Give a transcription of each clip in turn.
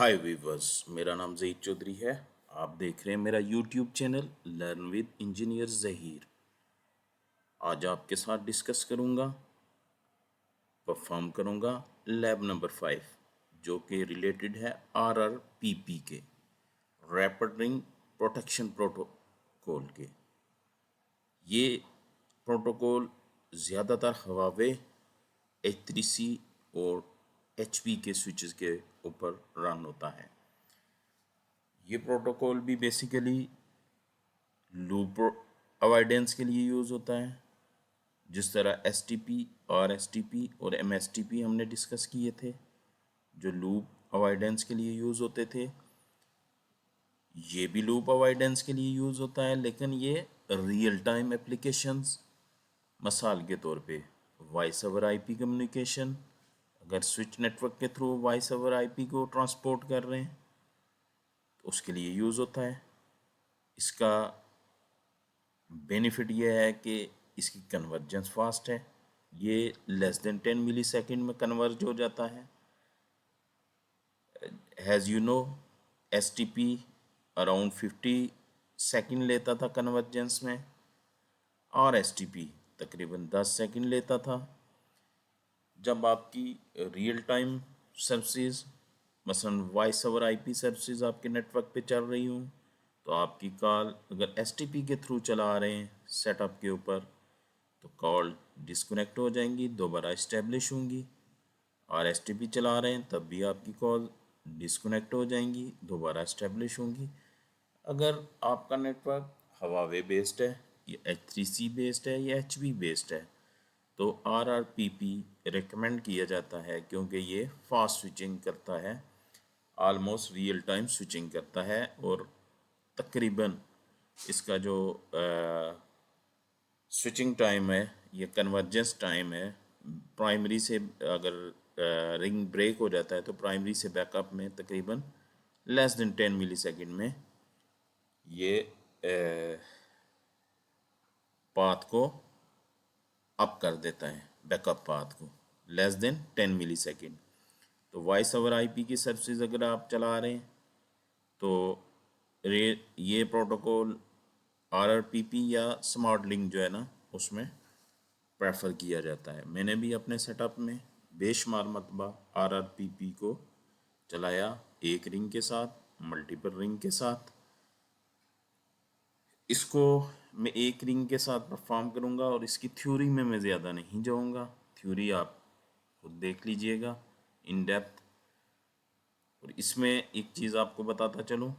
हाय viewers, मेरा नाम ज़हीर चौधरी है। आप देख रहे हैं मेरा YouTube channel learn with engineer Zaheer. आज आपके साथ डिस्कस करूंगा, परफॉर्म करूंगा लैब नंबर 5 जो कि रिलेटेड है RRPP के, रैपिड रिंग प्रोटेक्शन प्रोटोकॉल के। ये प्रोटोकॉल ज़्यादातर हवावे H3C और HP के स्विचेस के ऊपर रन होता है। ये प्रोटोकॉल भी बेसिकली लूप अवॉइडेंस के लिए यूज़ होता है। जिस तरह STP, RSTP और MSTP हमने डिस्कस किए थे, जो लूप अवॉइडेंस के लिए यूज़ होते थे, ये भी लूप अवॉइडेंस के लिए यूज़ होता है, लेकिन ये रियल टाइम एप्लीकेशंस, मिसाल के तौर पे वॉइस ओवर IP कम्युनिकेशन, अगर स्विच नेटवर्क के थ्रू वॉइस ओवर IP को ट्रांसपोर्ट कर रहे हैं तो उसके लिए यूज़ होता है। इसका बेनिफिट ये है कि इसकी कन्वर्जेंस फास्ट है। ये लेस देन 10 मिली सेकेंड में कन्वर्ज हो जाता है। Has you know STP around 50 second लेता था कन्वर्जेंस में, और STP तकरीबन 10 सेकेंड लेता था। जब आपकी रियल टाइम सर्विसेज, मसलन वॉइस ओवर IP सर्विसेज आपके नेटवर्क पे चल रही हूँ, तो आपकी कॉल अगर STP के थ्रू चला रहे हैं सेटअप के ऊपर, तो कॉल डिस्कनेक्ट हो जाएंगी, दोबारा इस्टेब्लिश होंगी। और STP चला रहे हैं तब भी आपकी कॉल डिस्कनेक्ट हो जाएंगी, दोबारा इस्टेब्लिश होंगी। अगर आपका नेटवर्क हवावे बेस्ड है या H3C बेस्ड है या HV बेस्ड है, तो RRPP रिकमेंड किया जाता है, क्योंकि ये फास्ट स्विचिंग करता है, ऑलमोस्ट रियल टाइम स्विचिंग करता है। और तकरीबन इसका जो स्विचिंग टाइम है, ये कन्वर्जेंस टाइम है, प्राइमरी से अगर रिंग ब्रेक हो जाता है तो प्राइमरी से बैकअप में तकरीबन लेस देन 10 मिली सेकेंड में ये पाथ को अप कर देता है, बैकअप पाथ को लेस देन 10 मिली सेकेंड। तो वॉइस ओवर IP की सर्विसेज अगर आप चला रहे हैं तो ये प्रोटोकॉल RRPP या स्मार्ट लिंक जो है ना, उसमें प्रेफर किया जाता है। मैंने भी अपने सेटअप में बेशुमार मरतबा RRPP को चलाया, एक रिंग के साथ, मल्टीपल रिंग के साथ। इसको मैं एक रिंग के साथ परफॉर्म करूंगा और इसकी थ्योरी में मैं ज़्यादा नहीं जाऊंगा। थ्योरी आप खुद देख लीजिएगा इन डेप्थ। और इसमें एक चीज़ आपको बताता चलूँ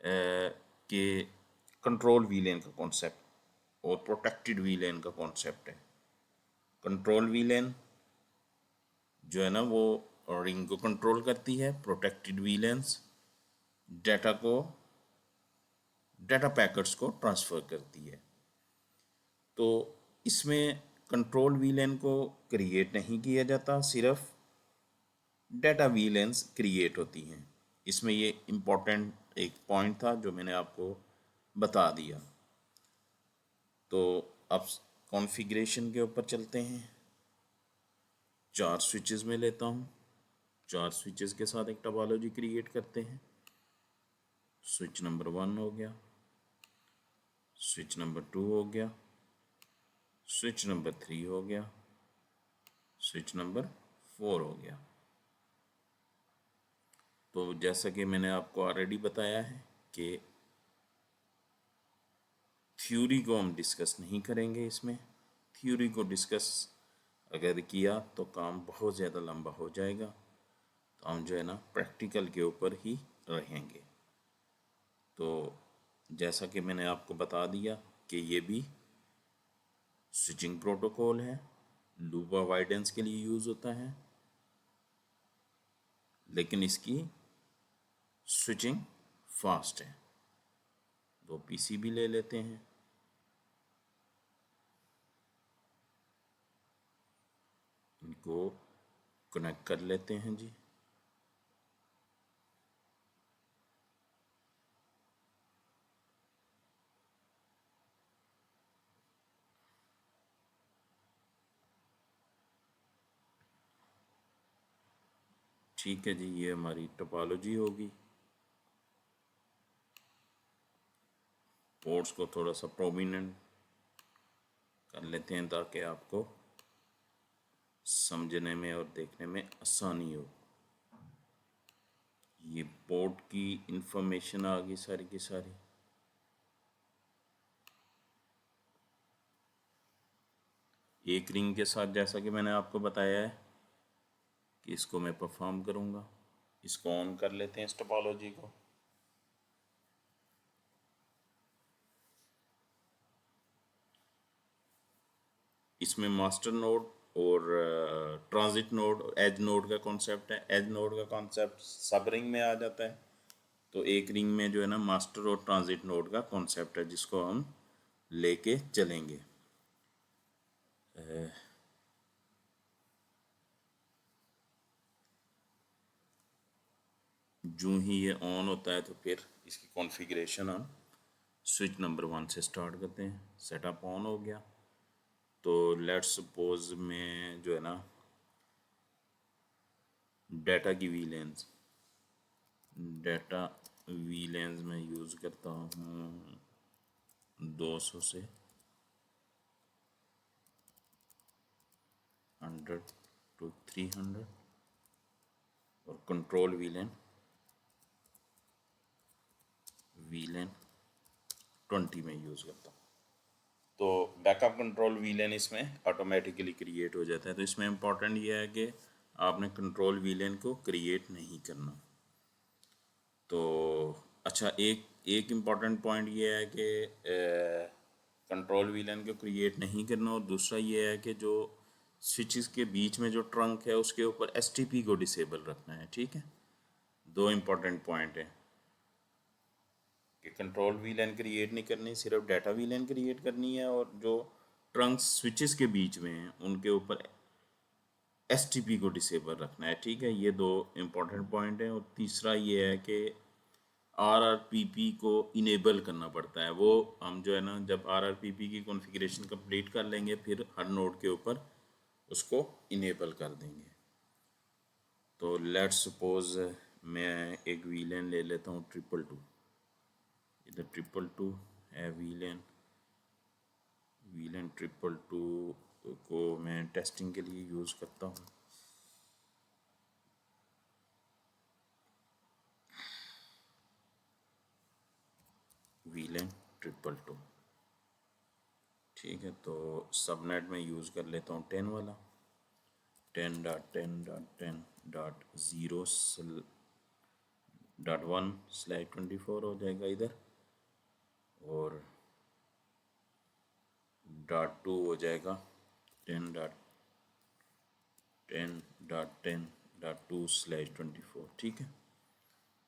कि कंट्रोल वीलेन का कॉन्सेप्ट और प्रोटेक्टेड वीलेन का कॉन्सेप्ट है। कंट्रोल वीलेन जो है ना, वो रिंग को कंट्रोल करती है। प्रोटेक्टेड वीलेंस डाटा पैकेट्स को ट्रांसफ़र करती है। तो इसमें कंट्रोल वीलेन को क्रिएट नहीं किया जाता, सिर्फ डाटा वीलेंस क्रिएट होती हैं। इसमें ये इम्पोर्टेंट एक पॉइंट था जो मैंने आपको बता दिया। तो अब कॉन्फ़िगरेशन के ऊपर चलते हैं। 4 स्विचेस में लेता हूँ, 4 स्विचेस के साथ एक टोपोलॉजी क्रिएट करते हैं। स्विच नंबर 1 हो गया, स्विच नंबर 2 हो गया, स्विच नंबर 3 हो गया, स्विच नंबर 4 हो गया। तो जैसा कि मैंने आपको ऑलरेडी बताया है कि थ्योरी को हम डिस्कस नहीं करेंगे इसमें। थ्योरी को डिस्कस अगर किया तो काम बहुत ज़्यादा लंबा हो जाएगा, तो हम जो है ना प्रैक्टिकल के ऊपर ही रहेंगे। तो जैसा कि मैंने आपको बता दिया कि ये भी स्विचिंग प्रोटोकॉल है, लूप अवॉइडेंस के लिए यूज़ होता है, लेकिन इसकी स्विचिंग फास्ट है। 2 PCB ले लेते हैं, इनको कनेक्ट कर लेते हैं जी। ठीक है जी, ये हमारी टोपोलॉजी होगी। पोर्ट्स को थोड़ा सा प्रोमिनेंट कर लेते हैं ताकि आपको समझने में और देखने में आसानी हो। ये पोर्ट की इंफॉर्मेशन आ गई सारी की सारी। एक रिंग के साथ जैसा कि मैंने आपको बताया है कि इसको मैं परफॉर्म करूँगा। इसको ऑन कर लेते हैं इस टोपोलॉजी को। इसमें मास्टर नोड और ट्रांजिट नोड, एज नोड का कॉन्सेप्ट है। एज नोड का कॉन्सेप्ट सब रिंग में आ जाता है। तो एक रिंग में जो है ना मास्टर और ट्रांजिट नोड का कॉन्सेप्ट है जिसको हम लेके चलेंगे। जो ही ये ऑन होता है तो फिर इसकी कॉन्फ़िगरेशन हम स्विच नंबर 1 से स्टार्ट करते हैं। सेटअप ऑन हो गया। तो लेट्स सपोज मैं जो है ना डाटा की वी लेंस में यूज़ करता हूँ 200 से 100 to 300 और कंट्रोल वी लेन 20 में यूज़ करता हूँ। तो बैकअप कंट्रोल वीलेन इसमें ऑटोमेटिकली क्रिएट हो जाता है। तो इसमें इम्पोर्टेंट ये है कि आपने कंट्रोल वीलेन को क्रिएट नहीं करना। तो अच्छा, एक एक इम्पॉर्टेंट पॉइंट ये है कि कंट्रोल वीलन को क्रिएट नहीं करना, और दूसरा ये है कि जो स्विचेस के बीच में जो ट्रंक है उसके ऊपर एसटीपी को डिसेबल रखना है। ठीक है, दो इम्पॉर्टेंट पॉइंट है कि कंट्रोल वीलन क्रिएट नहीं करनी, सिर्फ डाटा वीलन क्रिएट करनी है, और जो ट्रंक स्विचेस के बीच में हैं उनके ऊपर एसटीपी को डिसेबल रखना है। ठीक है, ये दो इम्पॉर्टेंट पॉइंट हैं। और तीसरा ये है कि आरआरपीपी को इनेबल करना पड़ता है। वो हम जो है ना जब आरआरपीपी की कॉन्फ़िगरेशन कंप्लीट कर लेंगे फिर हर नोड के ऊपर उसको इनेबल कर देंगे। तो लेट्स सपोज मैं एक वीलेन ले लेता हूँ 222। इधर 222 है वीलेन 222 को मैं टेस्टिंग के लिए यूज़ करता हूँ। वीलेन 222, ठीक है। तो सबनेट में यूज़ कर लेता हूँ 10 वाला, 10.10.10.0.1/24 हो जाएगा इधर, और .2 हो जाएगा 10.10.10.2/24। ठीक है,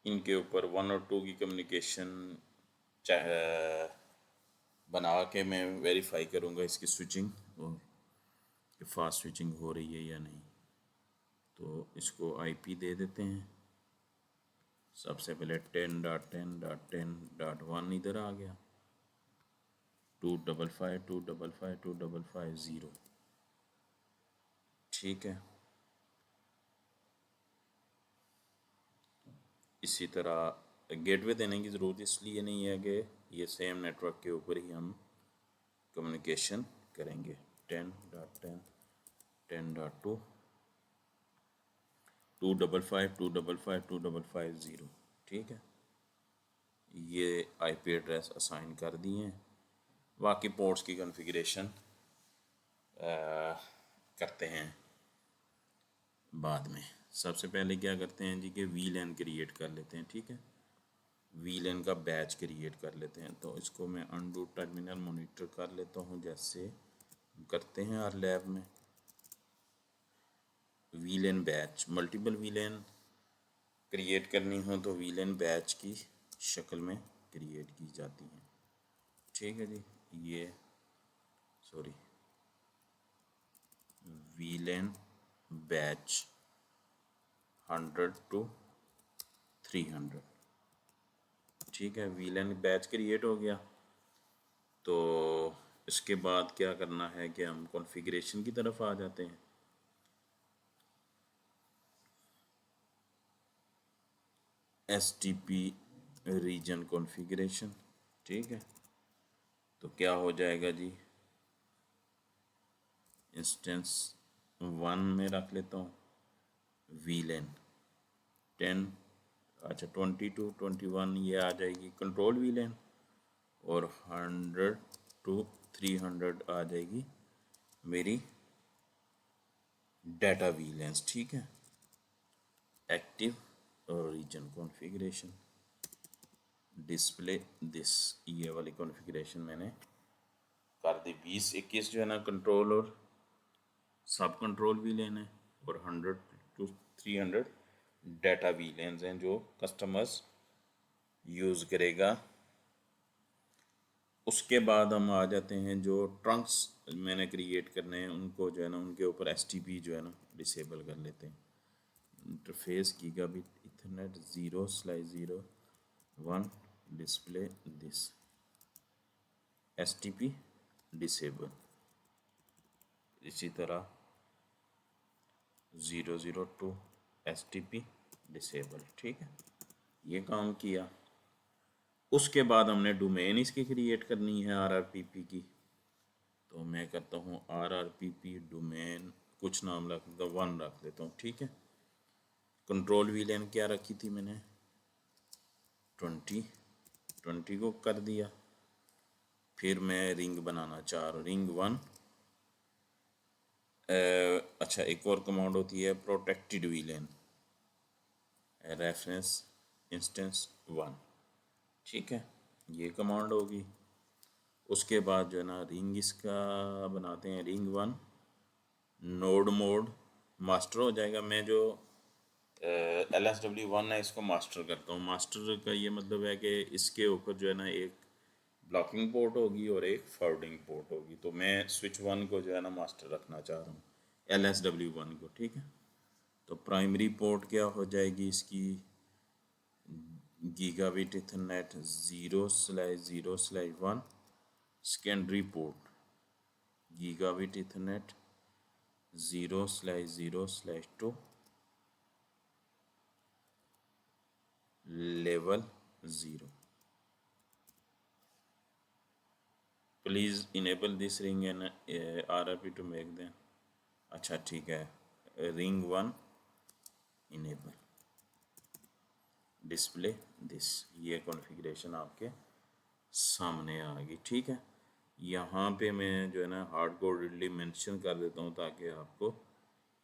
इनके ऊपर 1 और 2 की कम्युनिकेशन बना के मैं वेरीफाई करूँगा इसकी स्विचिंग और कि फास्ट स्विचिंग हो रही है या नहीं। तो इसको आईपी दे देते हैं। सबसे पहले 10.10.10.1 इधर आ गया, 255.255.255.0। ठीक है, इसी तरह गेटवे देने की ज़रूरत इसलिए नहीं है कि ये सेम नेटवर्क के ऊपर ही हम कम्युनिकेशन करेंगे। 10.10 10.2 255.255.255.0। ठीक है, ये आईपी एड्रेस असाइन कर दिए हैं। बाकी पोर्ट्स की कॉन्फ़िगरेशन करते हैं बाद में। सबसे पहले क्या करते हैं जी कि वीलेन क्रिएट कर लेते हैं। ठीक है, वीलेन का बैच क्रिएट कर लेते हैं। तो इसको मैं अनडू टर्मिनल मॉनिटर कर लेता हूँ जैसे करते हैं हर लैब में। VLAN batch, multiple VLAN create करनी हो तो वीलेन बैच की शक्ल में क्रिएट की जाती हैं। ठीक है जी, ये सॉरी वीलेन बैच 100 to 300। ठीक है, वीलेन बैच क्रिएट हो गया। तो इसके बाद क्या करना है कि हम कॉन्फ़िगरेशन की तरफ आ जाते हैं। STP रीजन कॉन्फ़िगरेशन, ठीक है। तो क्या हो जाएगा जी, इंस्टेंस 1 में रख लेता हूँ VLAN 10, अच्छा 22, 21 ये आ जाएगी कंट्रोल VLAN, और 100 to 300 आ जाएगी मेरी डाटा VLANs, ठीक है। एक्टिव और रीजन कॉन्फ़िगरेशन, डिस्प्ले दिस, ये वाली कॉन्फ़िगरेशन मैंने कर दी। 20, 21 जो है ना कंट्रोल और सब कंट्रोल VLAN है, और 100 to 300 डाटा VLANs हैं जो कस्टमर्स यूज़ करेगा। उसके बाद हम आ जाते हैं जो ट्रंक्स मैंने क्रिएट करने हैं, उनको जो है ना उनके ऊपर STP जो है ना डिसेबल कर लेते हैं। Interface gigabit ethernet 0/0/1 display this STP disable, इसी तरह 0/0/2 STP डिसेबल, ठीक है। ये काम किया। उसके बाद हमने डोमेन इसकी क्रिएट करनी है RRPP की, तो मैं करता हूँ RRPP डोमेन, कुछ नाम रख देता हूँ, 1 रख देता हूँ, ठीक है। कंट्रोल VLAN क्या रखी थी मैंने, 20 को कर दिया। फिर मैं रिंग बनाना चाह रहा हूँ, रिंग 1। अच्छा, एक और कमांड होती है प्रोटेक्टेड VLAN रेफरेंस इंस्टेंस 1, ठीक है, ये कमांड होगी। उसके बाद जो है ना रिंग इसका बनाते हैं, रिंग 1 नोड मोड मास्टर हो जाएगा। मैं जो LSW1 है इसको मास्टर करता हूँ। मास्टर का ये मतलब है कि इसके ऊपर जो है ना एक ब्लॉकिंग पोर्ट होगी और एक फॉरवर्डिंग पोर्ट होगी, तो मैं स्विच 1 को जो है ना मास्टर रखना चाह रहा हूँ, LSW1 को, ठीक है। तो प्राइमरी पोर्ट क्या हो जाएगी इसकी, gigabit ethernet 0/0/1। Secondary port gigabit ethernet 0/0/2 level 0। Please enable this ring and RRP to make them, अच्छा ठीक है, रिंग 1 इनेबल डिस्प्ले दिस, ये कॉन्फ़िगरेशन आपके सामने आ गई, ठीक है। यहाँ पे मैं जो है ना हार्ड कोडेडली मेंशन कर देता हूँ ताकि आपको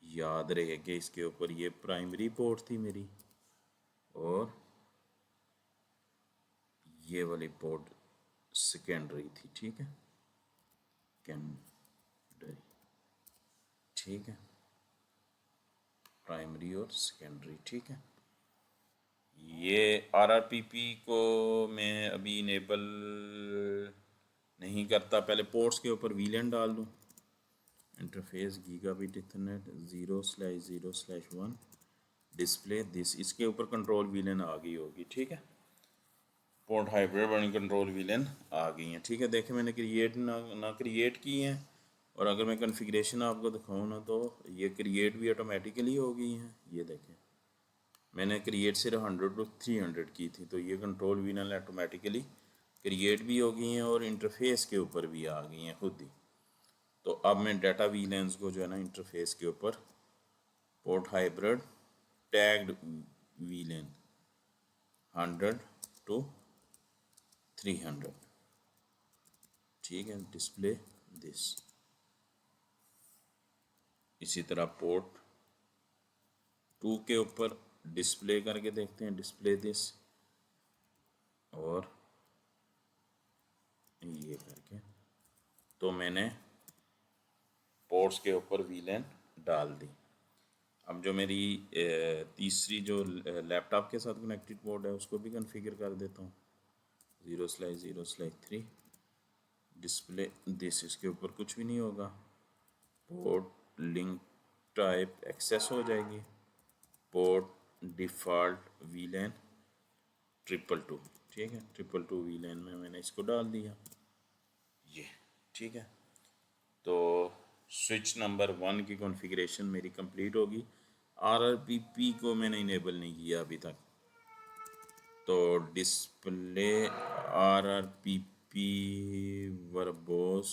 याद रहे कि इसके ऊपर ये प्राइमरी पोर्ट थी मेरी, और ये वाली पोर्ट सेकेंडरी थी, ठीक है, सेकेंडरी, ठीक है, प्राइमरी और सेकेंडरी, ठीक है। ये RRPP को मैं अभी इनेबल नहीं करता, पहले पोर्ट्स के ऊपर VLAN डाल दूँ। Interface gigabit ethernet 0/0/1 display this, इसके ऊपर कंट्रोल VLAN आ गई होगी, ठीक है। पोर्ट हाइब्रिड बनी कंट्रोल VLAN आ गई हैं, ठीक है। देखें मैंने क्रिएट ना क्रिएट की हैं, और अगर मैं कॉन्फ़िगरेशन आपको दिखाऊँ ना तो ये क्रिएट भी ऑटोमेटिकली हो गई हैं। ये देखें मैंने क्रिएट सिर्फ 100 to 300 की थी, तो ये कंट्रोल VLAN ऑटोमेटिकली क्रिएट भी हो गई हैं और इंटरफेस के ऊपर भी आ गई हैं खुद ही। तो अब मैं डाटा VLANs को जो है ना इंटरफेस के ऊपर port hybrid tagged VLAN 100 to 300, ठीक है, डिस्प्ले दिस। इसी तरह पोर्ट 2 के ऊपर डिस्प्ले करके देखते हैं, डिस्प्ले दिस, और ये करके, तो मैंने पोर्ट्स के ऊपर VLAN डाल दी। अब जो मेरी तीसरी जो लैपटॉप के साथ कनेक्टेड पोर्ट है उसको भी कॉन्फ़िगर कर देता हूँ, 0/0/3 डिस्प्ले दिस, इसके ऊपर कुछ भी नहीं होगा, पोर्ट लिंक टाइप एक्सेस हो जाएगी, पोर्ट डिफ़ॉल्ट VLAN 222, ठीक है, 222 VLAN में मैंने इसको डाल दिया, ये ठीक है। तो स्विच नंबर 1 की कॉन्फ़िगरेशन मेरी कंप्लीट होगी। RRPP को मैंने इनेबल नहीं किया अभी तक, तो डिस्प्ले RRPP वर्बोस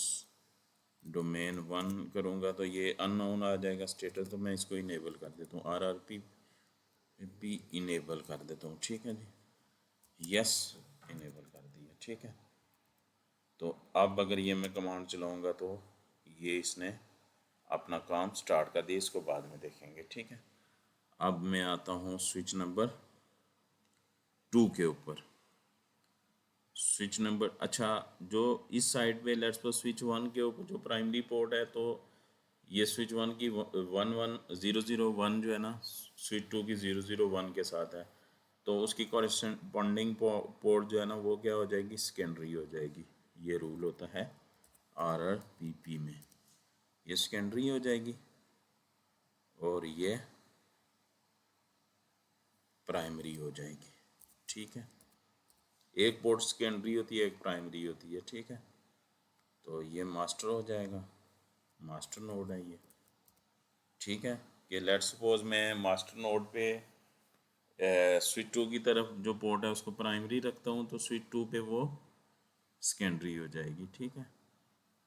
डोमेन 1 करूँगा तो ये अननोन आ जाएगा स्टेटस, तो मैं इसको इनेबल कर देता हूँ, RRPP इनेबल कर देता हूँ। ठीक है जी, यस इनेबल कर दिया। ठीक है, तो अब अगर ये मैं कमांड चलाऊँगा तो ये इसने अपना काम स्टार्ट कर दिया, इसको बाद में देखेंगे। ठीक है, अब मैं आता हूँ स्विच नंबर 2 के ऊपर। स्विच नंबर, अच्छा, जो इस साइड पे लेट्स सपोज स्विच 1 के ऊपर जो प्राइमरी पोर्ट है, तो ये स्विच 1 की 11001 जो है ना, स्विच 2 की 001 के साथ है, तो उसकी कॉरेस्पॉन्डिंग पोर्ट जो है ना वो क्या हो जाएगी, सेकेंडरी हो जाएगी। ये रूल होता है RRPP में, ये सेकेंडरी हो जाएगी और ये प्राइमरी हो जाएगी। ठीक है, एक पोर्ट सेकेंडरी होती है, एक प्राइमरी होती है। ठीक है, तो ये मास्टर हो जाएगा, मास्टर नोड है ये। ठीक है, कि लेट्स सपोज मैं मास्टर नोड पे स्विच 2 की तरफ जो पोर्ट है उसको प्राइमरी रखता हूँ, तो स्विच 2 पे वो सेकेंडरी हो जाएगी। ठीक है,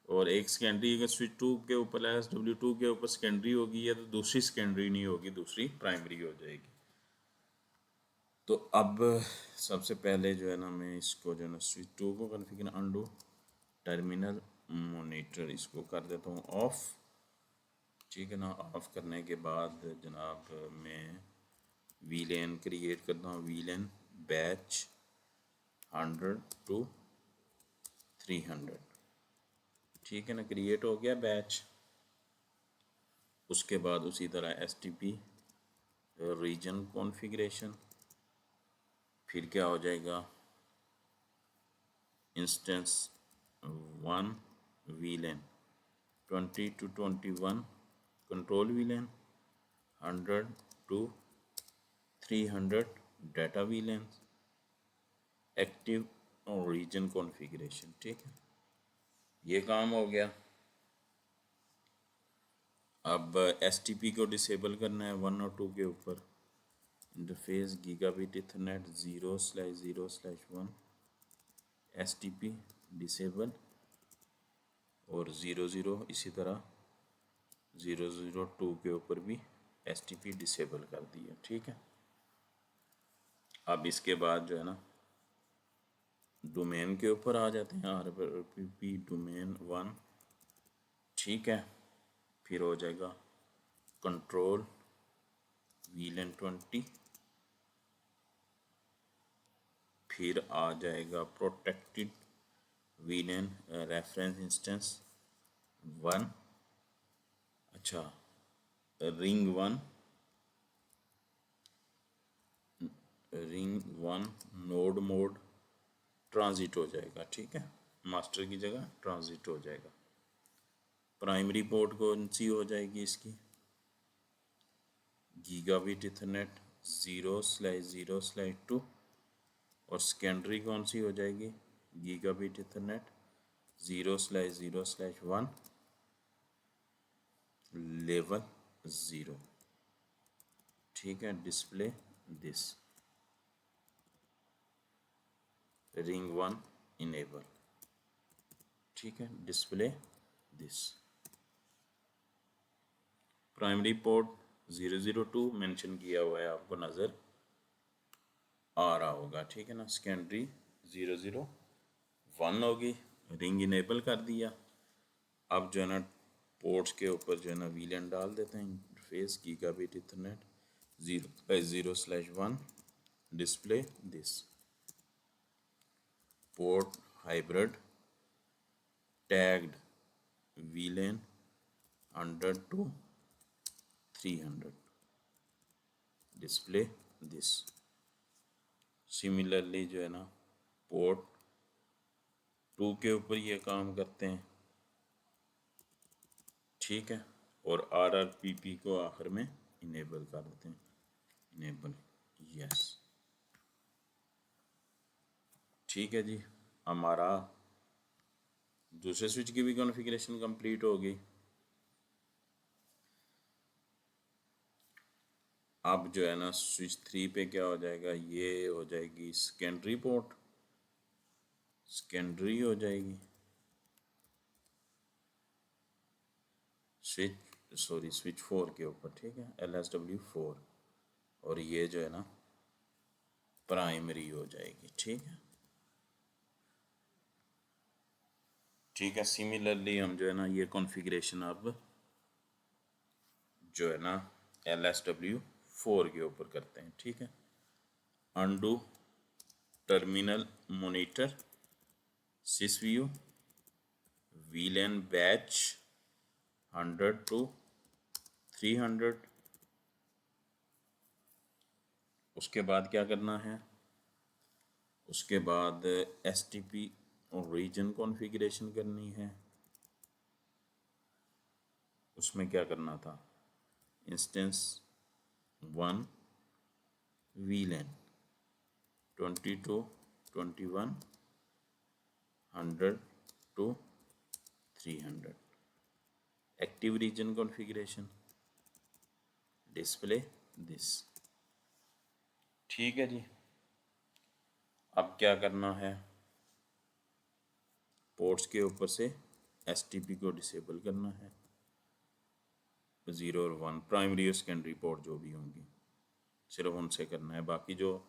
और एक सेकेंडरी अगर स्विच 2 के ऊपर SW2 के ऊपर सेकेंडरी होगी या तो दूसरी सेकेंडरी नहीं होगी, दूसरी प्राइमरी हो जाएगी। तो अब सबसे पहले जो है ना, मैं इसको जो है ना स्विच 2 को कॉन्फ़िगर अनडू टर्मिनल मॉनिटर इसको कर देता हूँ ऑफ। ठीक है ना, ऑफ करने के बाद जनाब मैं VLAN क्रिएट करता हूँ, VLAN बैच 100 to 300। ठीक है ना, क्रिएट हो गया बैच। उसके बाद उसी तरह STP रीजन कॉन्फ़िगरेशन, फिर क्या हो जाएगा, instance 1 VLAN 20 to 21 control VLAN 100 to 300 data VLAN active और रीजन कॉन्फ़िगरेशन। ठीक है, ये काम हो गया। अब STP को डिसेबल करना है 1 और 2 के ऊपर। Interface gigabit ethernet 0/0/1 STP disable, और 00 इसी तरह 002 के ऊपर भी STP डिसेबल कर दिया। ठीक है, अब इसके बाद जो है ना डोमेन के ऊपर आ जाते हैं, RRPP डोमेन 1। ठीक है, फिर हो जाएगा कंट्रोल VLAN 20, फिर आ जाएगा प्रोटेक्टेड VLAN रेफरेंस इंस्टेंस 1। अच्छा, रिंग 1 नोड मोड ट्रांजिट हो जाएगा। ठीक है, मास्टर की जगह ट्रांजिट हो जाएगा। प्राइमरी पोर्ट कौन सी हो जाएगी इसकी, गीगाबिट इथरनेट 0/0/2, और सेकेंडरी कौन सी हो जाएगी, गीगाबिट इथरनेट 0/0/1 लेवल 0। ठीक है, डिस्प्ले दिस रिंग 1 इनेबल। ठीक है, display this. Primary port 002 mention किया हुआ है, आपको नज़र आ रहा होगा। ठीक है ना, सेकेंडरी 001 होगी, रिंग इनेबल कर दिया। अब जो है ना पोर्ट्स के ऊपर जो है ना VLAN डाल देते हैं, interface gigabit ethernet 0/0/1 display this port hybrid tagged VLAN 100 to 300 display this. Similarly जो है ना पोर्ट 2 के ऊपर ये काम करते हैं। ठीक है, और RRPP को आखिर में इनेबल कर देते हैं, इनेबल यस। ठीक है जी, हमारा दूसरे स्विच की भी कॉन्फ़िगरेशन कंप्लीट हो गई। अब जो है ना स्विच 3 पे क्या हो जाएगा, ये हो जाएगी सेकेंडरी पोर्ट, सेकेंडरी हो जाएगी स्विच 4 के ऊपर, ठीक है, LSW4। और ये जो है ना प्राइमरी हो जाएगी, ठीक है। ठीक है, सिमिलरली हम जो है ना ये कॉन्फ़िगरेशन अब जो है ना LSW4 के ऊपर करते हैं, ठीक है। Undo terminal monitor sys view VLAN batch 100 to 300। उसके बाद क्या करना है, उसके बाद STP और रीजन कॉन्फ़िगरेशन करनी है। उसमें क्या करना था, instance 1 VLAN 22 21 100 to 300। Active region configuration display this, ठीक है जी। अब क्या करना है, पोर्ट्स के ऊपर से STP को डिसेबल करना है, 0 और 1 प्राइमरी और सेकेंडरी पोर्ट जो भी होंगी सिर्फ उनसे करना है, बाकी जो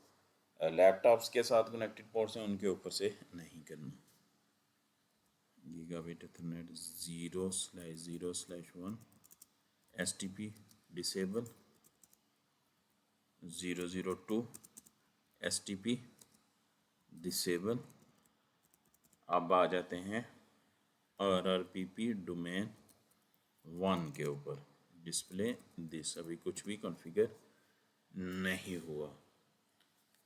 लैपटॉप्स के साथ कनेक्टेड पोर्ट्स हैं उनके ऊपर से नहीं करना। Gigabit ethernet 0/0/1 STP disable 002 STP disable. अब आ जाते हैं RRPP डोमेन 1 के ऊपर, डिस्प्ले दिस। अभी कुछ भी कॉन्फ़िगर नहीं हुआ।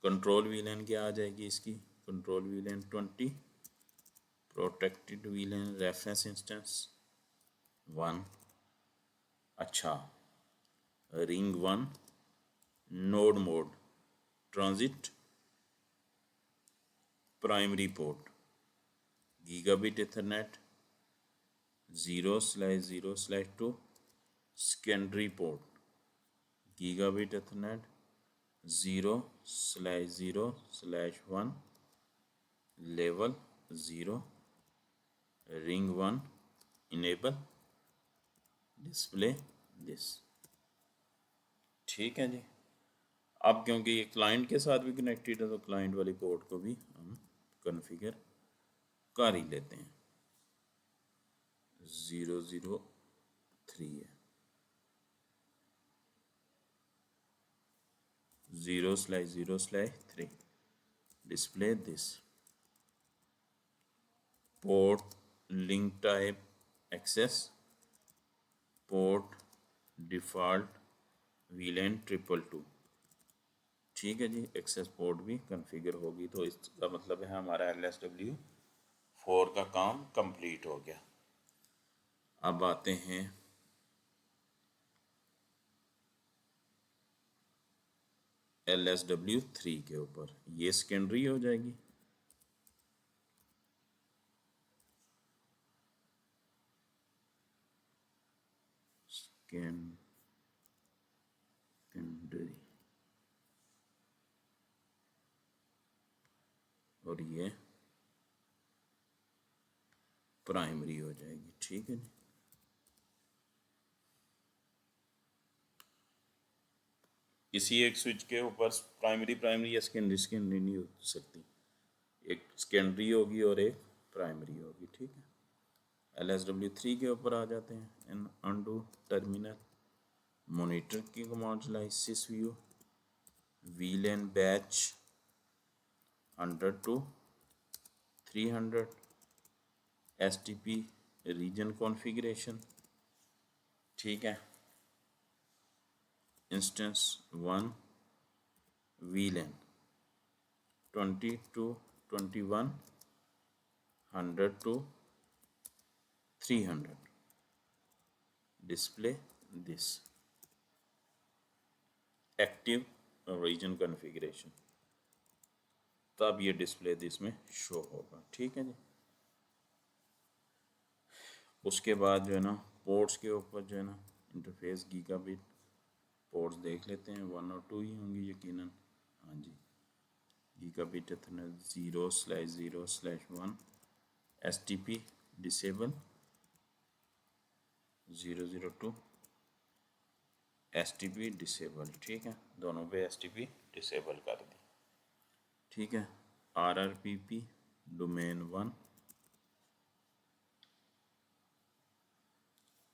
कंट्रोल VLAN क्या आ जाएगी इसकी, control VLAN 20, protected VLAN reference instance 1। अच्छा, ring 1 node mode transit primary port gigabit Ethernet 0/0/2 secondary port gigabit ethernet 0/0/1 level 0 ring 1 enable display this, ठीक है जी। अब क्योंकि ये क्लाइंट के साथ भी कनेक्टेड है तो क्लाइंट वाली पोर्ट को भी हम कॉन्फ़िगर कर ही लेते हैं। 003 है, 0/0/3 display this. Port link type access port default VLAN 222, ठीक है जी। एक्सेस पोर्ट भी कॉन्फ़िगर होगी तो इसका मतलब है हमारा LSW4 का काम कंप्लीट हो गया। अब आते हैं LSW3 के ऊपर, ये सेकेंडरी हो जाएगी। सेकेंडरी और ये प्राइमरी हो जाएगी, ठीक है जी। किसी एक स्विच के ऊपर प्राइमरी या सेकेंडरी नहीं हो सकती, एक सेकेंडरी होगी और एक प्राइमरी होगी, ठीक है। LSW3 के ऊपर आ जाते हैं। इन अनडू टर्मिनल मॉनिटर की कमांड चलाई, sysview VLAN batch 100 to 300 STP region configuration, ठीक है। Instance 1 VLAN 20 to 21 100 to 300 display this. Active region configuration, तब ये डिस्प्ले दिस में शो होगा, ठीक है जी। उसके बाद जो है ना पोर्ट्स के ऊपर जो है ना इंटरफेस गीगाबिट पोर्ट्स देख लेते हैं, 1 और 2 ही होंगी यकीनन। हाँ जी, gigabit ethernet 0/0/1 STP disable, 002 STP disable. ठीक है, दोनों पे STP डिसेबल कर दी। ठीक है, RRPP domain 1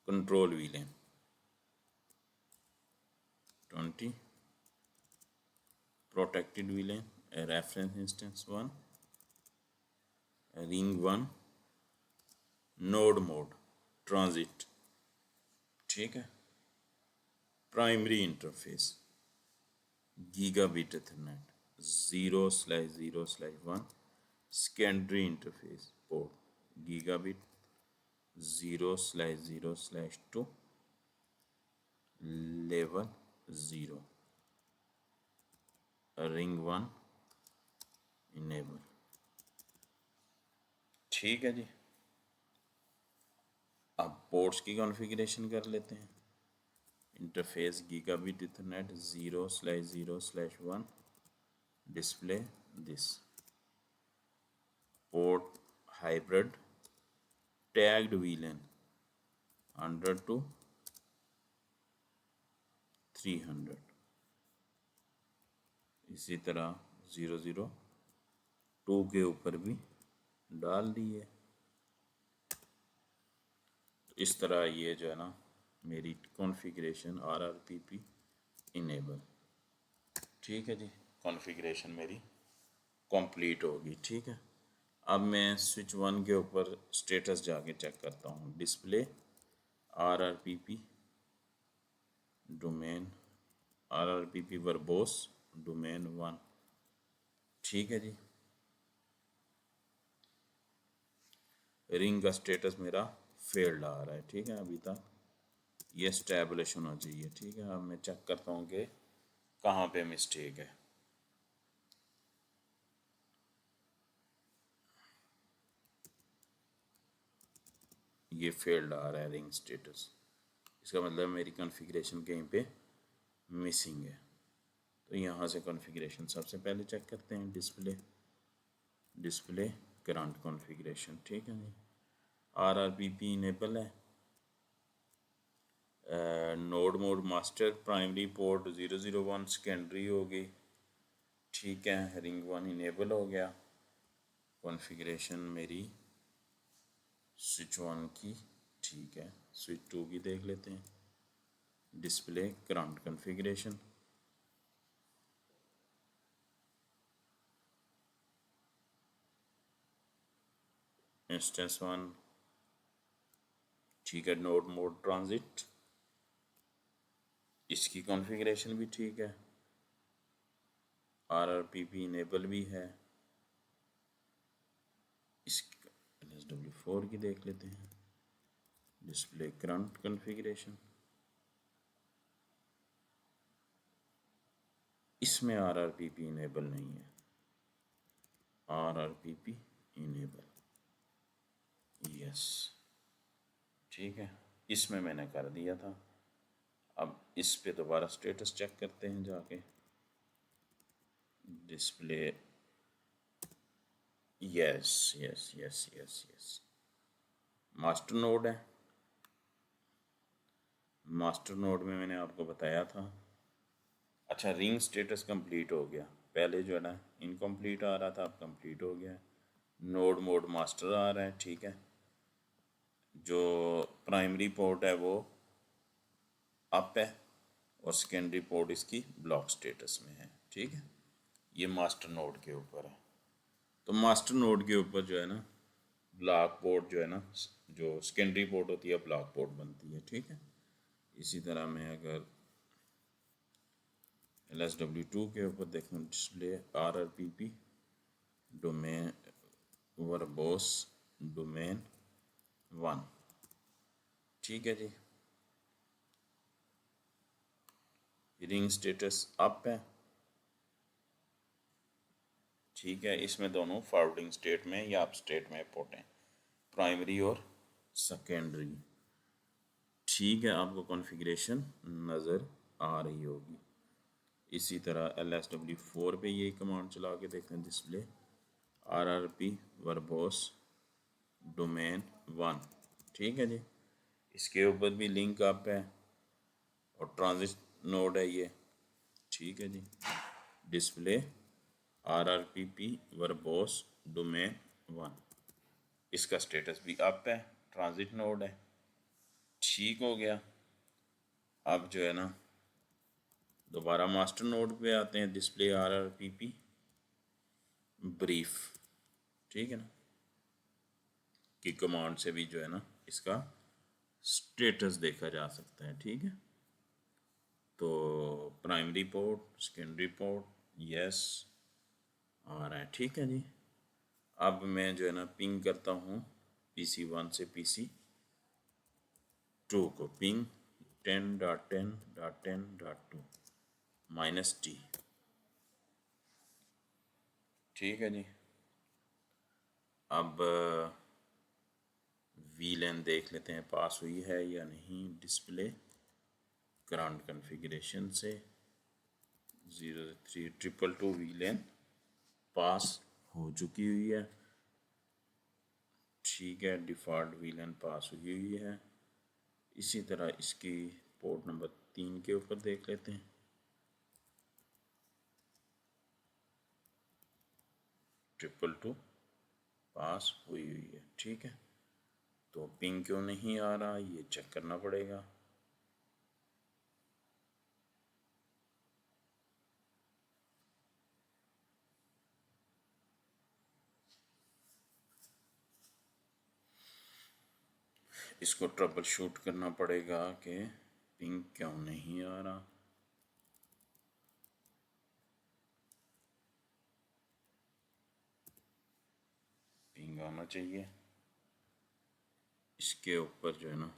control VLAN 20 protected VLAN reference instance 1 ring 1 node mode transit। ठीक है, primary interface gigabit ethernet 0/0/1 secondary interface port gigabit 0/0/2 level 0 ring 1 enable. ठीक है जी, अब पोर्ट्स की कॉन्फ़िगरेशन कर लेते हैं। Interface gigabit ethernet 0/0/1 display this port hybrid tagged VLAN 100 to 300। इसी तरह 002 के ऊपर भी डाल दिए। तो इस तरह ये जो है ना मेरी कॉन्फ़िगरेशन RRPP इनेबल। ठीक है जी, कॉन्फ़िगरेशन मेरी कंप्लीट होगी। ठीक है, अब मैं स्विच 1 के ऊपर स्टेटस जाके चेक करता हूँ। Display RRPP domain RRPP verbose domain 1। ठीक है जी, रिंग का स्टेटस मेरा फेल्ड आ रहा है। ठीक है, अभी तक ये एस्टैब्लिश होना चाहिए। ठीक है, अब मैं चेक करता हूँ कि कहाँ पे मिस्टेक है। ये फेल्ड आ रहा है रिंग स्टेटस, इसका मतलब मेरी कॉन्फ़िगरेशन कहीं पे मिसिंग है। तो यहाँ से कॉन्फ़िगरेशन सबसे पहले चेक करते हैं। Display current configuration. ठीक है जी, RRPP इनेबल है। Node mode master primary port 001 secondary होगी। ठीक है, रिंग 1 इनेबल हो गया। कॉन्फ़िगरेशन मेरी स्विच 1 की ठीक है, स्विच 2 की देख लेते हैं। डिस्प्ले करंट कॉन्फ़िगरेशन इंस्टेंस 1 ठीक है, नोड मोड ट्रांजिट इसकी कॉन्फ़िगरेशन भी ठीक है। RRPP इनेबल भी है। इसकी LSW4 की देख लेते हैं। डिस्प्ले करंट कॉन्फ़िगरेशन, इसमें RRPP इनेबल नहीं है। RRPP इनेबल यस, ठीक है, इसमें मैंने कर दिया था। अब इस पे दोबारा स्टेटस चेक करते हैं जाके। Display yes yes yes yes yes, master node है। मास्टर नोड में मैंने आपको बताया था। अच्छा, रिंग स्टेटस कंप्लीट हो गया। पहले जो है ना इनकम्प्लीट आ रहा था, अब कंप्लीट हो गया। नोड मोड मास्टर आ रहा है। ठीक है, जो प्राइमरी पोर्ट है वो अप है और सेकेंडरी पोर्ट इसकी ब्लॉक स्टेटस में है। ठीक है, ये मास्टर नोड के ऊपर है। तो मास्टर नोड के ऊपर जो है ना ब्लॉक पोर्ट जो है ना, जो सेकेंडरी पोर्ट होती है ब्लॉक पोर्ट बनती है। ठीक है, इसी तरह मैं अगर LSW2 के ऊपर देखूँ, display RRPP domain verbose domain 1। ठीक है जी, रिंग स्टेटस अप है। ठीक है, इसमें दोनों फॉरवर्डिंग स्टेट में या अप स्टेट में पोर्ट हैं, प्राइमरी और सेकेंडरी। ठीक है, आपको कॉन्फ़िगरेशन नज़र आ रही होगी। इसी तरह LSW4 पे ये कमांड चला के देखते हैं, डिस्प्ले RRP वर्बोस डोमेन 1। ठीक है जी, इसके ऊपर भी लिंक अप है और ट्रांजिट नोड है ये। ठीक है जी, डिस्प्ले RRPP वर्बोस डोमेन 1, इसका स्टेटस भी अप है, ट्रांजिट नोड है। ठीक हो गया। अब जो है ना दोबारा मास्टर नोड पे आते हैं, डिस्प्ले RRPP ब्रीफ। ठीक है ना, की कमांड से भी जो है ना इसका स्टेटस देखा जा सकता है। ठीक है, तो primary port, secondary port yes आ रहा है। ठीक है जी, अब मैं जो है ना पिंग करता हूँ PC1 से PC2 को, पिंग 10.10.10.2 -T। ठीक है जी, अब VLAN देख लेते हैं पास हुई है या नहीं। डिस्प्ले करंट कॉन्फ़िगरेशन से 0322 VLAN पास हो चुकी हुई है। ठीक है, डिफ़ॉल्ट VLAN पास हुई हुई है। इसी तरह इसकी पोर्ट नंबर 3 के ऊपर देख लेते हैं। 222 पास हुई हुई है। ठीक है, तो पिंग क्यों नहीं आ रहा ये चेक करना पड़ेगा। इसको ट्रबल शूट करना पड़ेगा कि पिंग क्यों नहीं आ रहा। पिंग आना चाहिए। इसके ऊपर जो है ना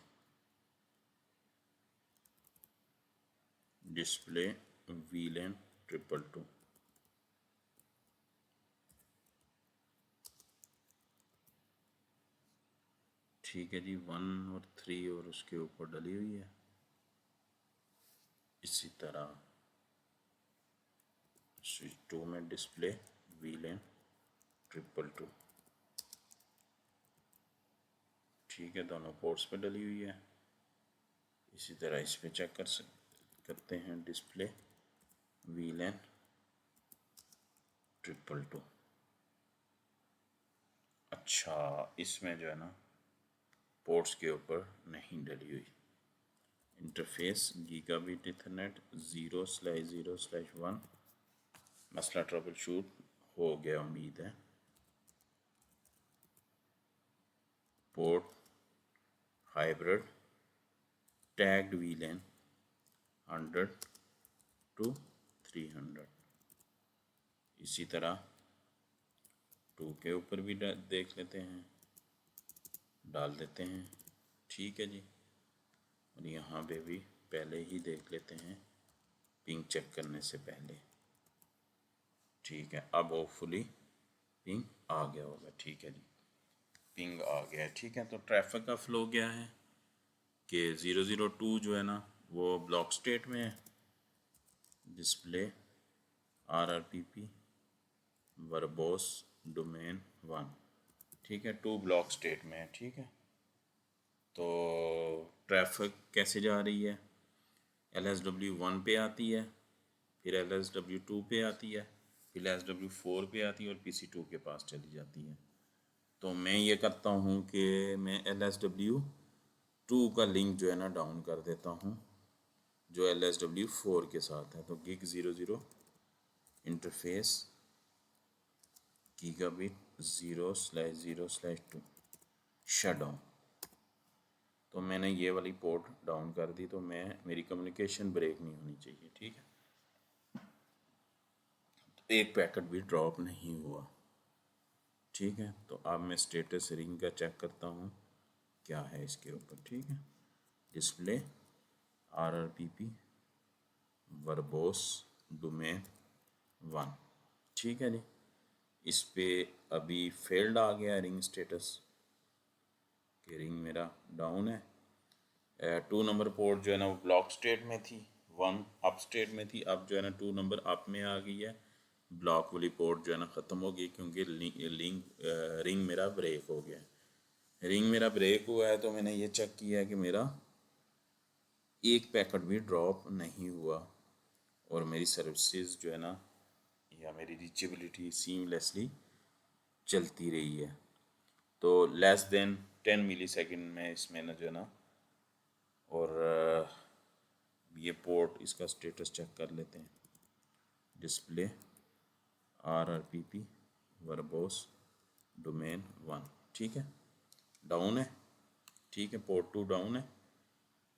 डिस्प्ले VLAN 222। ठीक है जी, 1 और 3 और उसके ऊपर डली हुई है। इसी तरह स्विच 2 में डिस्प्ले VLAN 222। ठीक है, दोनों पोर्ट्स पे डली हुई है। इसी तरह इस पे चेक करते हैं, डिस्प्ले VLAN 222। अच्छा, इसमें जो है ना पोर्ट्स के ऊपर नहीं डली हुई। Interface gigabit ethernet 0/0/1। मसला ट्रबल शूट हो गया उम्मीद है। Port hybrid tagged VLAN 100 to 300। इसी तरह 2 के ऊपर भी देख लेते हैं, डाल देते हैं। ठीक है जी, और यहाँ पे भी पहले ही देख लेते हैं पिंग चेक करने से पहले। ठीक है, अब होपफुली पिंग आ गया होगा। ठीक है जी, पिंग आ गया है। ठीक है, तो ट्रैफिक का फ्लो क्या है कि 002 जो है ना वो ब्लॉक स्टेट में है। Display RRPP verbose domain 1। ठीक है, 2 ब्लॉक स्टेट में है। ठीक है, तो ट्रैफिक कैसे जा रही है, LSW1 पे आती है, फिर LSW2 पे आती है, फिर LSW4 पे आती है और PC2 के पास चली जाती है। तो मैं ये करता हूँ कि मैं LSW2 का लिंक जो है ना डाउन कर देता हूँ जो LSW4 के साथ है। तो gig 00 interface gigabit 0/0/2 shut down. तो मैंने ये वाली पोर्ट डाउन कर दी, तो मेरी कम्युनिकेशन ब्रेक नहीं होनी चाहिए। ठीक है, तो एक पैकेट भी ड्रॉप नहीं हुआ। ठीक है, तो अब मैं स्टेटस रिंग का चेक करता हूँ क्या है इसके ऊपर। ठीक है, डिस्प्ले RRPP वर्बोस डोमेन 1। ठीक है जी, इस पे अभी फेल्ड आ गया रिंग स्टेटस कि रिंग मेरा डाउन है। 2 नंबर पोर्ट जो है ना वो ब्लॉक स्टेट में थी, 1 अप स्टेट में थी, अब जो है ना 2 नंबर अप में आ गई है। ब्लॉक वाली पोर्ट जो है ना ख़त्म हो गई क्योंकि रिंग मेरा ब्रेक हो गया है। रिंग मेरा ब्रेक हुआ है तो मैंने ये चेक किया है कि मेरा एक पैकेट भी ड्रॉप नहीं हुआ और मेरी सर्विसेज जो है ना या मेरी रीचेबिलिटी सीमलेसली चलती रही है। तो लेस देन 10 मिली सेकेंड में इसमें ना जो है ना, और ये पोर्ट इसका स्टेटस चेक कर लेते हैं। डिस्प्ले RRPP वर्बोस डोमेन 1, ठीक है, डाउन है, ठीक है, पोर्ट 2 डाउन है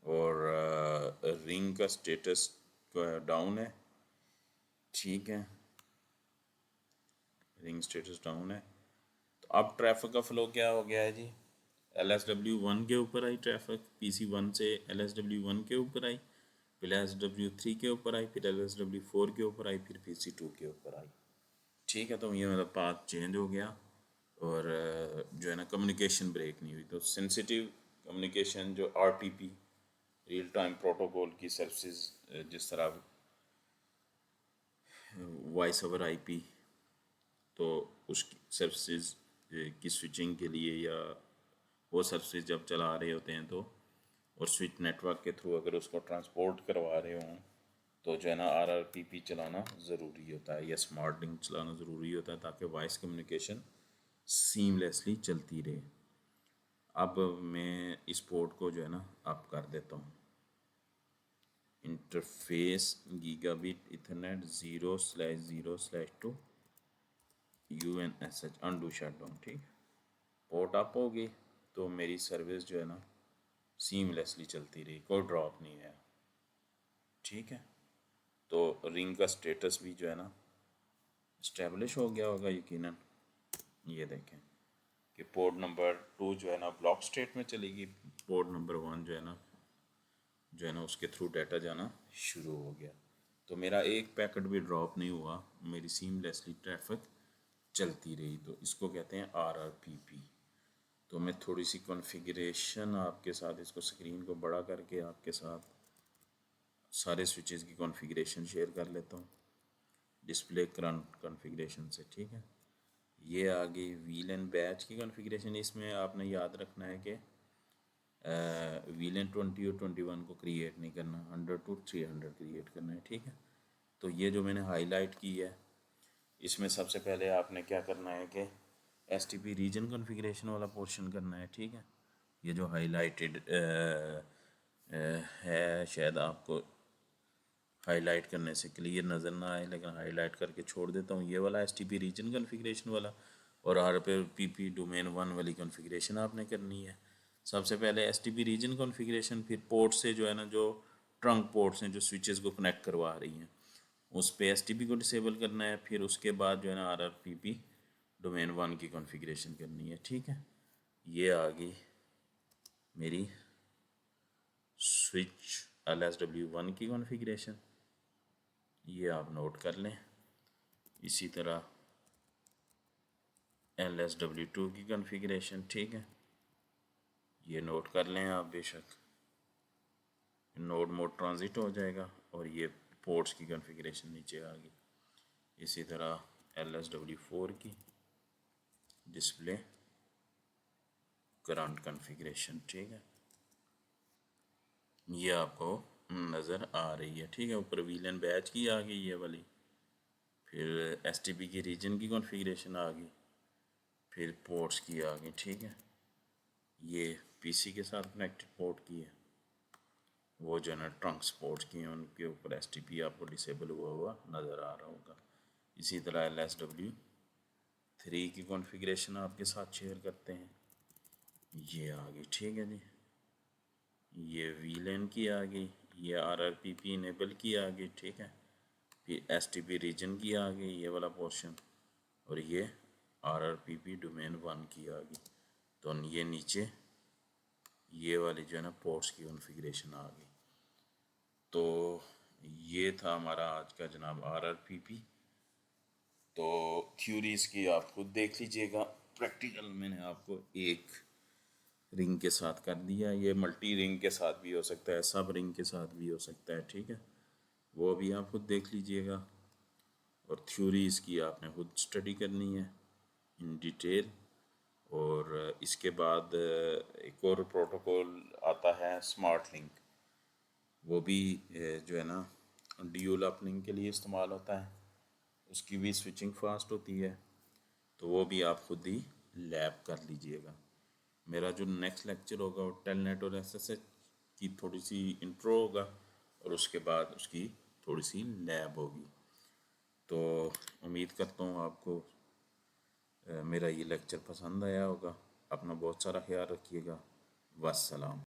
और रिंग का स्टेटस डाउन है, ठीक है, रिंग स्टेटस डाउन है। तो अब ट्रैफिक का फ्लो क्या हो गया है जी, LSW1 के ऊपर आई ट्रैफिक, PC1 से LSW1 के ऊपर आई, फिर LSW3 के ऊपर आई, फिर LSW4 के ऊपर आई, फिर PC2 के ऊपर आई, ठीक है। तो ये मेरा पाथ चेंज हो गया और जो है ना कम्युनिकेशन ब्रेक नहीं हुई। तो सेंसिटिव कम्युनिकेशन जो RTP रियल टाइम प्रोटोकॉल की सर्विसेज, जिस तरह वॉइस ओवर IP, तो उसकी सर्विसेज की स्विचिंग के लिए या वो सर्विसेज जब चला रहे होते हैं तो, और स्विच नेटवर्क के थ्रू अगर उसको ट्रांसपोर्ट करवा रहे हों तो जो है ना RRPP चलाना ज़रूरी होता है या स्मार्ट लिंक चलाना ज़रूरी होता है ताकि वॉइस कम्युनिकेशन सीमलेसली चलती रहे। अब मैं इस पोर्ट को जो है ना अप कर देता हूँ। Interface gigabit ethernet 0/0/2 UNSH undo shutdown, ठीक है। पोर्ट अप होगी तो मेरी सर्विस जो है ना सीमलेसली चलती रही, कोई ड्रॉप नहीं है, ठीक है। तो रिंग का स्टेटस भी जो है ना इस्टेब्लिश हो गया होगा यकीनन। ये देखें कि पोर्ट नंबर 2 जो है ना ब्लॉक स्टेट में चलेगी, पोर्ट नंबर 1 जो है ना उसके थ्रू डाटा जाना शुरू हो गया। तो मेरा एक पैकेट भी ड्रॉप नहीं हुआ, मेरी सीमलेसली ट्रैफिक चलती रही। तो इसको कहते हैं RRPP। तो मैं थोड़ी सी कॉन्फ़िगरेशन आपके साथ, इसको स्क्रीन को बड़ा करके आपके साथ सारे स्विचेस की कॉन्फ़िगरेशन शेयर कर लेता हूँ डिस्प्ले करंट कॉन्फ़िगरेशन से, ठीक है। ये आ गई व्हील एंड बैच की कॉन्फ़िगरेशन। इसमें आपने याद रखना है कि VLAN 20 और 21 को क्रिएट नहीं करना, 100 to 300 क्रिएट करना है, ठीक है। तो ये जो मैंने हाईलाइट की है इसमें सबसे पहले आपने क्या करना है कि STP रीजन कॉन्फ़िगरेशन वाला पोर्शन करना है, ठीक है। ये जो हाईलाइटेड है, शायद आपको हाईलाइट करने से क्लियर नज़र ना आए लेकिन हाईलाइट करके छोड़ देता हूँ। ये वाला STP रीजन कॉन्फ़िगरेशन वाला और RRPP डोमेन 1 वाली कॉन्फ़िगरेशन आपने करनी है। सबसे पहले STP रीजन कॉन्फ़िगरेशन, फिर पोर्ट से जो है ना, जो ट्रंक पोर्ट्स हैं जो स्विचेस को कनेक्ट करवा रही हैं, उस पे STP को डिसेबल करना है। फिर उसके बाद जो है ना RRPP डोमेन 1 की कॉन्फ़िगरेशन करनी है, ठीक है। ये आ गई मेरी स्विच LSW1 की कॉन्फ़िगरेशन, ये आप नोट कर लें। इसी तरह LSW2 की कॉन्फ़िगरेशन, ठीक है, ये नोट कर लें आप बेशक, नोड मोड ट्रांजिट हो जाएगा और ये पोर्ट्स की कॉन्फ़िगरेशन नीचे आ गई। इसी तरह LSW4 की डिस्प्ले करंट कॉन्फ़िगरेशन, ठीक है, ये आपको नज़र आ रही है, ठीक है। ऊपर व्हील एंड बैच की आ गई ये वाली, फिर STP की रीजन की कॉन्फ़िगरेशन आ गई, फिर पोर्ट्स की आ गई, ठीक है। ये PC के साथ कनेक्टेड पोर्ट की है, वो जो है ना ट्रंक पोर्ट्स की हैं उनके ऊपर STP आपको डिसेबल हुआ नज़र आ रहा होगा। इसी तरह LSW3 की कॉन्फ़िगरेशन आपके साथ शेयर करते हैं, ये आ गई, ठीक है जी। ये VLAN की आ गई, ये RRPP इनेबल की आ गई, ठीक है। फिर STP रीजन की आ गई ये वाला पोर्शन, और ये RRPP डोमेन 1 की आ गई। तो ये नीचे ये वाली जो है ना पोर्ट्स की कॉन्फ़िगरेशन आ गई। तो ये था हमारा आज का जनाब RRPP। तो थ्योरीज़ की आप खुद देख लीजिएगा, प्रैक्टिकल मैंने आपको एक रिंग के साथ कर दिया। ये मल्टी रिंग के साथ भी हो सकता है, सब रिंग के साथ भी हो सकता है, ठीक है। वो अभी आप खुद देख लीजिएगा, और थ्योरी इसकी आपने खुद स्टडी करनी है इन डिटेल। और इसके बाद एक और प्रोटोकॉल आता है स्मार्ट लिंक। वो भी जो है ना ड्यूल अपलिंक के लिए इस्तेमाल होता है। उसकी भी स्विचिंग फास्ट होती है, तो वो भी आप खुद ही लैब कर लीजिएगा। मेरा जो नेक्स्ट लेक्चर होगा वो टेलनेट और एसएसएच की थोड़ी सी इंट्रो होगा, और उसके बाद उसकी थोड़ी सी लैब होगी। तो उम्मीद करता हूँ आपको मेरा ये लेक्चर पसंद आया होगा। अपना बहुत सारा ख्याल रखिएगा। वस्सलाम।